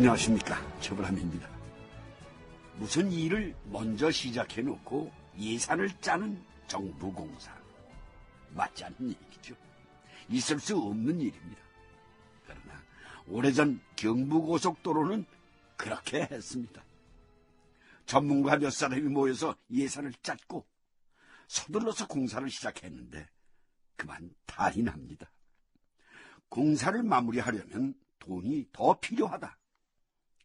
안녕하십니까, 최불암입니다. 무슨 일을 먼저 시작해놓고 예산을 짜는 정부공사. 맞지 않는 얘기죠. 있을 수 없는 일입니다. 그러나 오래전 경부고속도로는 그렇게 했습니다. 전문가 몇 사람이 모여서 예산을 짰고 서둘러서 공사를 시작했는데 그만 탈이 납니다. 공사를 마무리하려면 돈이 더 필요하다.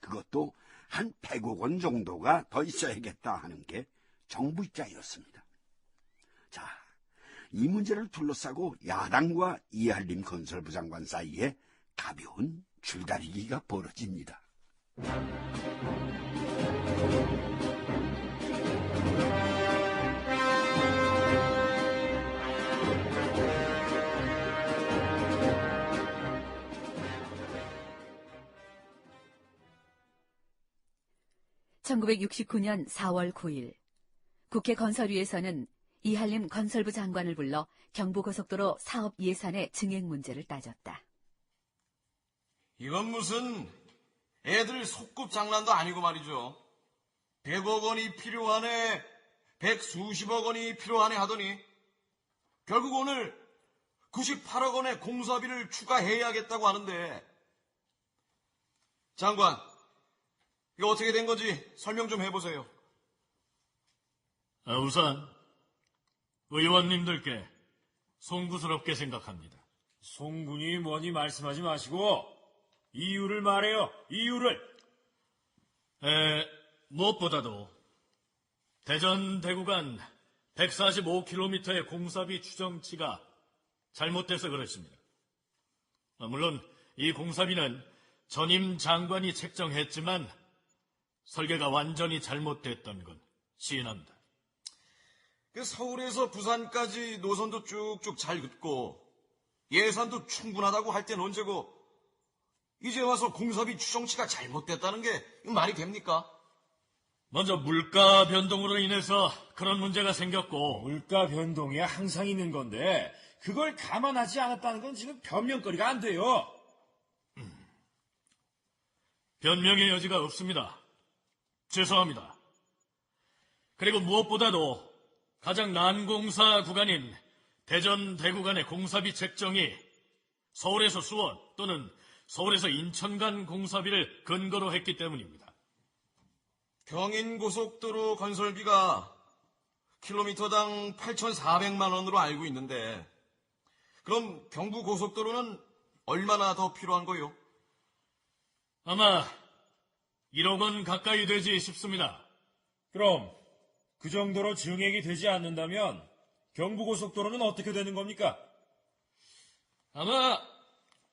그것도 한 100억 원 정도가 더 있어야겠다 하는 게 정부 입장이었습니다. 자, 이 문제를 둘러싸고 야당과 이한림 건설부 장관 사이에 가벼운 줄다리기가 벌어집니다. (1969년 4월 9일) 국회 건설위에서는 이한림 건설부 장관을 불러 경부고속도로 사업 예산의 증액 문제를 따졌다. 이건 무슨 애들 소꿉장난도 아니고 말이죠. 100억 원이 필요하네, 100수십억 원이 필요하네 하더니 결국 오늘 98억 원의 공사비를 추가해야겠다고 하는데, 장관, 이거 어떻게 된 건지 설명 좀 해보세요. 우선 의원님들께 송구스럽게 생각합니다. 송군이 뭐니 말씀하지 마시고 이유를 말해요. 이유를. 무엇보다도 대전 대구 간 145km의 공사비 추정치가 잘못돼서 그렇습니다. 물론 이 공사비는 전임 장관이 책정했지만 설계가 완전히 잘못됐던 건 시인합니다. 서울에서 부산까지 노선도 쭉쭉 잘 긋고 예산도 충분하다고 할 땐 언제고 이제 와서 공사비 추정치가 잘못됐다는 게 말이 됩니까? 먼저 물가 변동으로 인해서 그런 문제가 생겼고, 물가 변동이 항상 있는 건데 그걸 감안하지 않았다는 건 지금 변명거리가 안 돼요. 변명의 여지가 없습니다. 죄송합니다. 그리고 무엇보다도 가장 난공사 구간인 대전 대구 간의 공사비 책정이 서울에서 수원 또는 서울에서 인천 간 공사비를 근거로 했기 때문입니다. 경인고속도로 건설비가 킬로미터당 8,400만 원으로 알고 있는데, 그럼 경부고속도로는 얼마나 더 필요한 거요? 아마 1억 원 가까이 되지 싶습니다. 그럼 그 정도로 증액이 되지 않는다면 경부고속도로는 어떻게 되는 겁니까? 아마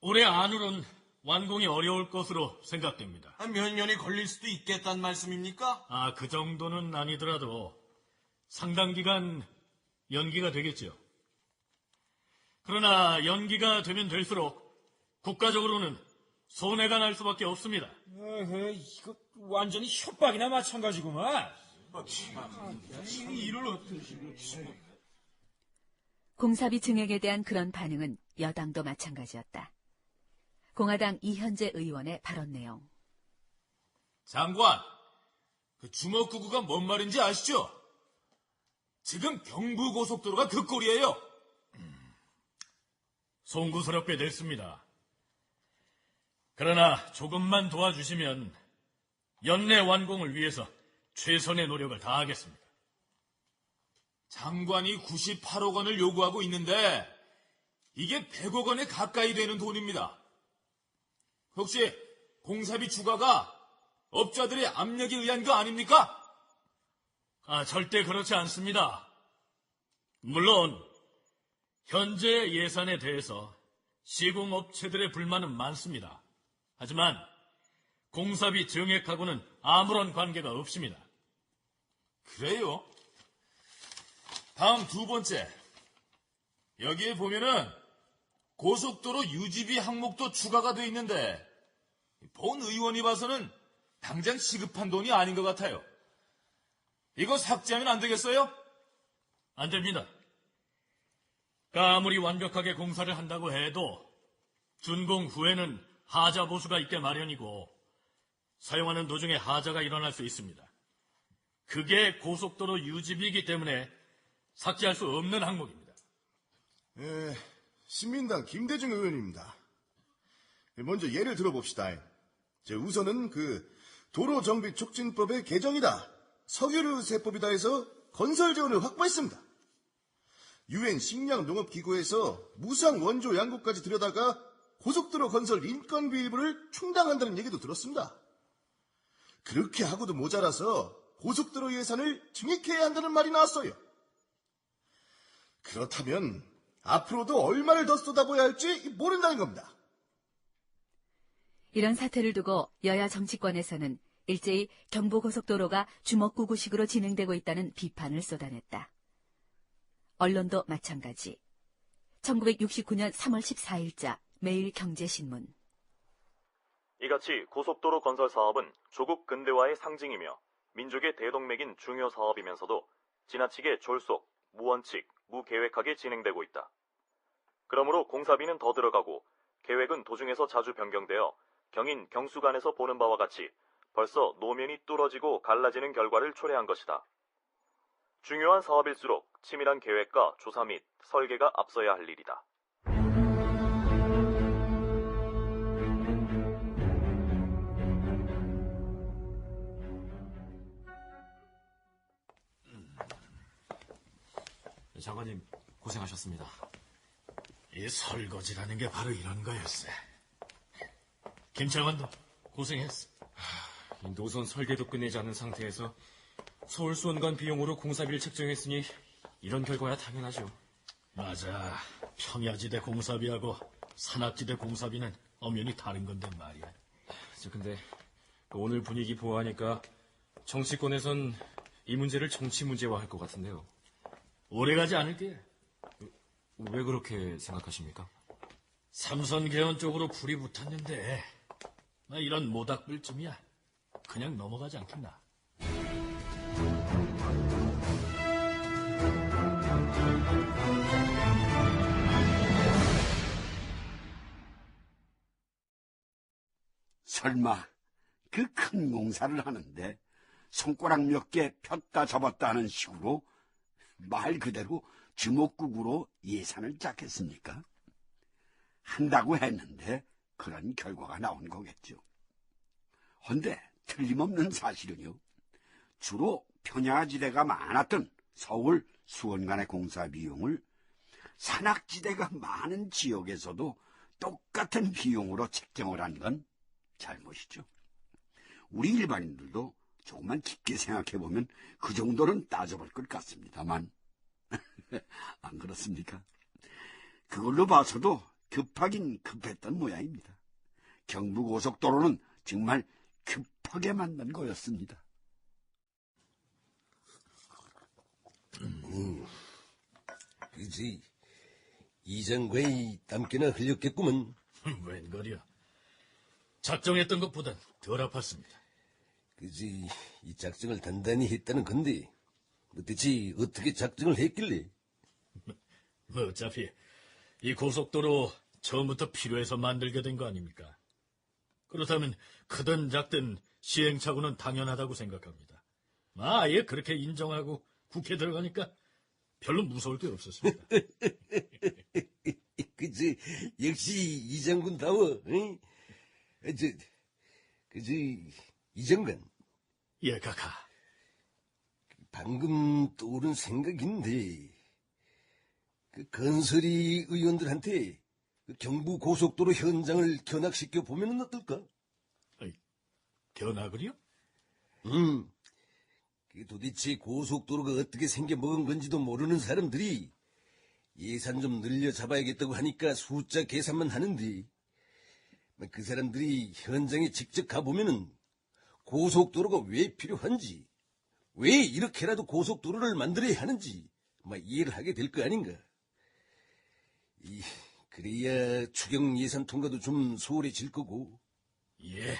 올해 안으론 완공이 어려울 것으로 생각됩니다. 몇 년이 걸릴 수도 있겠다는 말씀입니까? 그 정도는 아니더라도 상당 기간 연기가 되겠죠. 그러나 연기가 되면 될수록 국가적으로는 손해가 날 수밖에 없습니다. 이거 완전히 협박이나 마찬가지구만. 공사비 증액에 대한 그런 반응은 여당도 마찬가지였다. 공화당 이현재 의원의 발언 내용. 장관, 그 주먹구구가 뭔 말인지 아시죠? 지금 경부고속도로가 그 꼴이에요. 송구스럽게 됐습니다. 그러나 조금만 도와주시면 연내 완공을 위해서 최선의 노력을 다하겠습니다. 장관이 98억 원을 요구하고 있는데 이게 100억 원에 가까이 되는 돈입니다. 혹시 공사비 추가가 업자들의 압력에 의한 거 아닙니까? 절대 그렇지 않습니다. 물론 현재 예산에 대해서 시공업체들의 불만은 많습니다. 하지만 공사비 증액하고는 아무런 관계가 없습니다. 그래요? 다음 두 번째. 여기에 보면은 고속도로 유지비 항목도 추가가 돼 있는데 본 의원이 봐서는 당장 시급한 돈이 아닌 것 같아요. 이거 삭제하면 안 되겠어요? 안 됩니다. 아무리 완벽하게 공사를 한다고 해도 준공 후에는 하자 보수가 있게 마련이고 사용하는 도중에 하자가 일어날 수 있습니다. 그게 고속도로 유지비이기 때문에 삭제할 수 없는 항목입니다. 신민당 김대중 의원입니다. 먼저 예를 들어봅시다. 우선은 도로정비촉진법의 개정이다, 석유류세법이다 해서 건설 재원을 확보했습니다. UN 식량농업기구에서 무상 원조 양국까지 들여다가 고속도로 건설 인건비 일부를 충당한다는 얘기도 들었습니다. 그렇게 하고도 모자라서 고속도로 예산을 증액해야 한다는 말이 나왔어요. 그렇다면 앞으로도 얼마를 더 쏟아부어야 할지 모른다는 겁니다. 이런 사태를 두고 여야 정치권에서는 일제히 경부고속도로가 주먹구구식으로 진행되고 있다는 비판을 쏟아냈다. 언론도 마찬가지. 1969년 3월 14일자 매일경제신문. 이같이 고속도로 건설 사업은 조국 근대화의 상징이며 민족의 대동맥인 중요 사업이면서도 지나치게 졸속, 무원칙, 무계획하게 진행되고 있다. 그러므로 공사비는 더 들어가고 계획은 도중에서 자주 변경되어 경인, 경수간에서 보는 바와 같이 벌써 노면이 뚫어지고 갈라지는 결과를 초래한 것이다. 중요한 사업일수록 치밀한 계획과 조사 및 설계가 앞서야 할 일이다. 장관님, 고생하셨습니다. 이 설거지라는 게 바로 이런 거였어. 김장관도 고생했어. 이 노선 설계도 끝내지 않은 상태에서 서울수원간 비용으로 공사비를 책정했으니 이런 결과야 당연하죠. 맞아. 평야지대 공사비하고 산악지대 공사비는 엄연히 다른 건데 말이야. 근데 오늘 분위기 보아하니까 정치권에선 이 문제를 정치 문제화할 것 같은데요. 오래가지 않을게. 왜 그렇게 생각하십니까? 삼선 개헌 쪽으로 불이 붙었는데 나 이런 모닥불쯤이야 그냥 넘어가지 않겠나. 설마 그 큰 공사를 하는데 손가락 몇 개 폈다 접었다 하는 식으로 말 그대로 주먹구구로 예산을 짰겠습니까? 한다고 했는데 그런 결과가 나온 거겠죠. 헌데 틀림없는 사실은요, 주로 평야지대가 많았던 서울 수원간의 공사 비용을 산악지대가 많은 지역에서도 똑같은 비용으로 책정을 한 건 잘못이죠. 우리 일반인들도 조금만 깊게 생각해보면 그 정도는 따져볼 것 같습니다만 안 그렇습니까? 그걸로 봐서도 급하긴 급했던 모양입니다. 경부고속도로는 정말 급하게 만든 거였습니다. 그지, 이 장관이 땀깨나 흘렸겠구먼. 웬걸이야. 작정했던 것보단 덜 아팠습니다. 그지, 이 작정을 단단히 했다는 건데 대체 어떻게 작정을 했길래? 뭐 어차피 이 고속도로 처음부터 필요해서 만들게 된 거 아닙니까? 그렇다면 크든 작든 시행착오는 당연하다고 생각합니다. 아예 그렇게 인정하고 국회 들어가니까 별로 무서울 게 없었습니다. 그지, 역시 이 장군다워. 응? 이 장관. 예, 카카. 방금 떠오른 생각인데, 건설이 의원들한테 경부 고속도로 현장을 견학시켜 보면 어떨까? 견학을요? 도대체 고속도로가 어떻게 생겨 먹은 건지도 모르는 사람들이 예산 좀 늘려 잡아야겠다고 하니까 숫자 계산만 하는데, 그 사람들이 현장에 직접 가보면은 고속도로가 왜 필요한지, 왜 이렇게라도 고속도로를 만들어야 하는지 이해를 하게 될 거 아닌가. 그래야 추경 예산 통과도 좀 수월해질 거고. 예,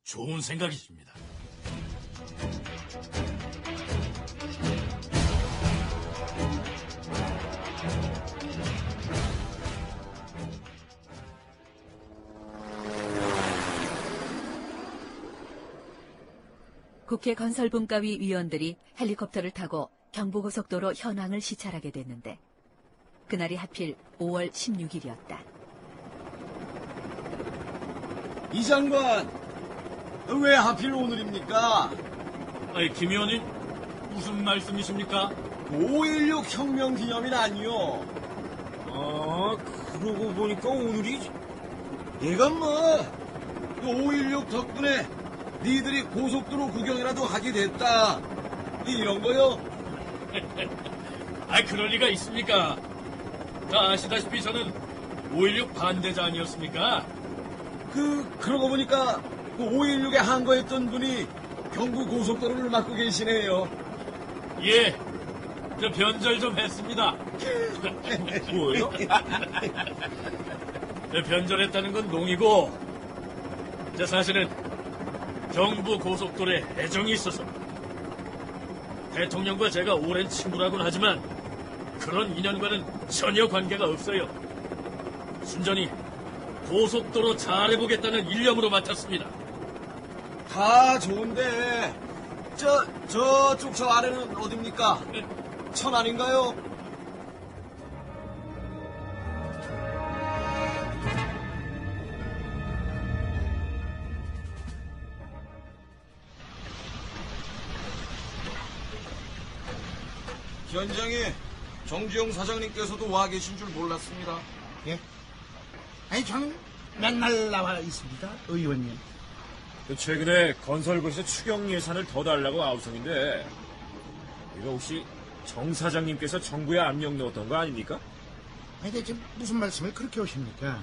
좋은 생각이십니다. 국회 건설분과위 위원들이 헬리콥터를 타고 경부고속도로 현황을 시찰하게 됐는데 그날이 하필 5월 16일이었다. 이 장관, 왜 하필 오늘입니까? 아이, 김 의원님, 무슨 말씀이십니까? 5.16 혁명 기념일 아니요. 그러고 보니까 오늘이 이건 뭐, 5.16 덕분에 니들이 고속도로 구경이라도 하게 됐다. 이런 거요. 아, 그럴 리가 있습니까? 다 아시다시피 저는 5.16 반대자 아니었습니까? 그러고 보니까 5.16에 항거했던 분이 경부 고속도로를 맡고 계시네요. 예, 저 변절 좀 했습니다. 뭐예요? 변절했다는 건 농이고, 저 사실은 경부 고속도로에 애정이 있어서 대통령과 제가 오랜 친구라고는 하지만 그런 인연과는 전혀 관계가 없어요. 순전히 고속도로 잘해보겠다는 일념으로 맡았습니다. 다 좋은데, 저쪽 저 아래는 어딥니까? 천안인가요? 현장에 정주영 사장님께서도 와 계신 줄 몰랐습니다. 예? 아니, 저는 맨날 나와 있습니다, 의원님. 최근에 건설부에서 추경 예산을 더 달라고 아우성인데 이거 혹시 정 사장님께서 정부에 압력 넣었던 거 아닙니까? 아니, 대체 무슨 말씀을 그렇게 하십니까?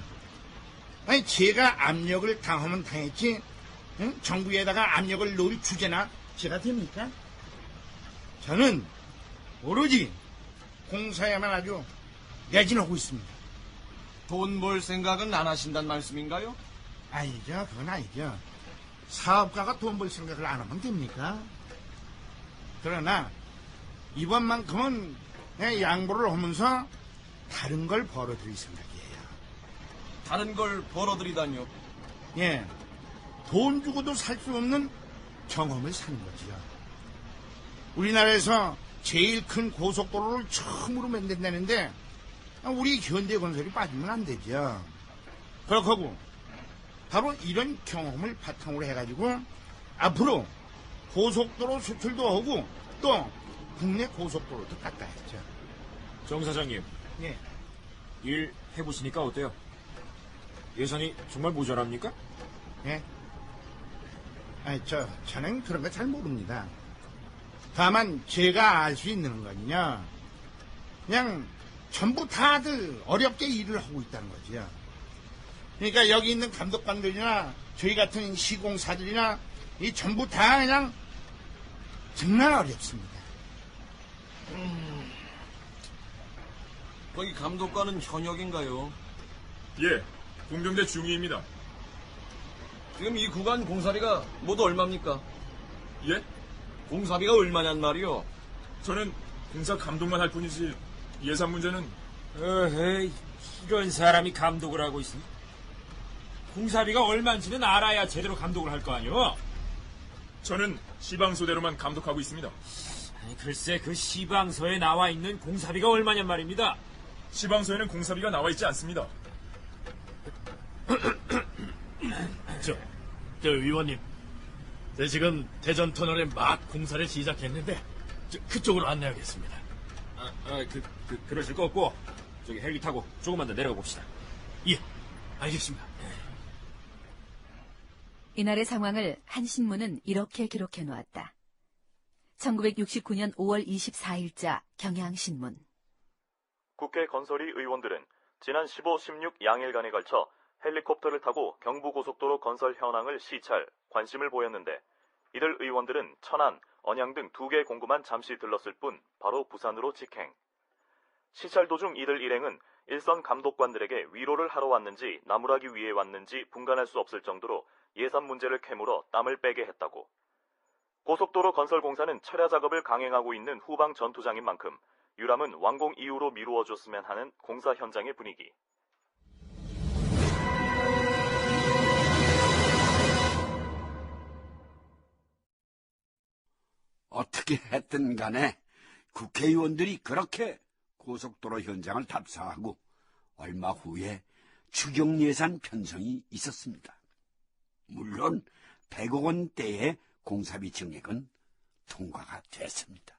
아니, 제가 압력을 당하면 당했지, 응? 정부에다가 압력을 놓을 주제나 제가 됩니까? 저는 오로지 공사에만 아주 매진하고 있습니다. 돈 벌 생각은 안 하신단 말씀인가요? 아니죠, 그건 아니죠. 사업가가 돈 벌 생각을 안 하면 됩니까? 그러나 이번만큼은 그냥 양보를 하면서 다른 걸 벌어들일 생각이에요. 다른 걸 벌어들이다니요. 예, 돈 주고도 살 수 없는 경험을 사는 거지요. 우리나라에서 제일 큰 고속도로를 처음으로 만든다는데 우리 현대건설이 빠지면 안 되죠. 그렇고 바로 이런 경험을 바탕으로 해가지고 앞으로 고속도로 수출도 하고 또 국내 고속도로도 깎아야죠. 정 사장님, 예. 일 해보시니까 어때요? 예산이 정말 모자랍니까? 예? 아니, 저는 그런 거 잘 모릅니다. 다만 제가 알 수 있는 거는요, 그냥 전부 다들 어렵게 일을 하고 있다는 거죠. 그러니까 여기 있는 감독관들이나 저희 같은 시공사들이나 이 전부 다 그냥 정말 어렵습니다. 거기 감독관은 현역인가요? 예, 공병대 중위입니다. 지금 이 구간 공사비가 모두 얼마입니까? 예? 공사비가 얼마냔 말이요? 저는 공사 감독만 할 뿐이지 예산 문제는 에이, 이런 사람이 감독을 하고 있으니 공사비가 얼마인지는 알아야 제대로 감독을 할 거 아니오? 저는 시방소대로만 감독하고 있습니다. 아니, 글쎄 그 시방서에 나와 있는 공사비가 얼마냔 말입니다. 시방소에는 공사비가 나와 있지 않습니다. 저 의원님, 저 지금 대전 터널에 막 공사를 시작했는데 그쪽으로 안내하겠습니다. 그러실 거 없고 저기 헬기 타고 조금만 더 내려가 봅시다. 예, 알겠습니다. 이날의 상황을 한 신문은 이렇게 기록해 놓았다. 1969년 5월 24일자 경향신문. 국회 건설위 의원들은 지난 15, 16 양일간에 걸쳐 헬리콥터를 타고 경부고속도로 건설 현황을 시찰, 관심을 보였는데 이들 의원들은 천안, 언양 등 2개 공구만 잠시 들렀을 뿐 바로 부산으로 직행. 시찰 도중 이들 일행은 일선 감독관들에게 위로를 하러 왔는지 나무라기 위해 왔는지 분간할 수 없을 정도로 예산 문제를 캐물어 땀을 빼게 했다고. 고속도로 건설 공사는 철야 작업을 강행하고 있는 후방 전투장인 만큼 유람은 완공 이후로 미루어줬으면 하는 공사 현장의 분위기. 어떻게 했든 간에 국회의원들이 그렇게 고속도로 현장을 답사하고 얼마 후에 추경 예산 편성이 있었습니다. 물론 100억 원대의 공사비 증액은 통과가 됐습니다.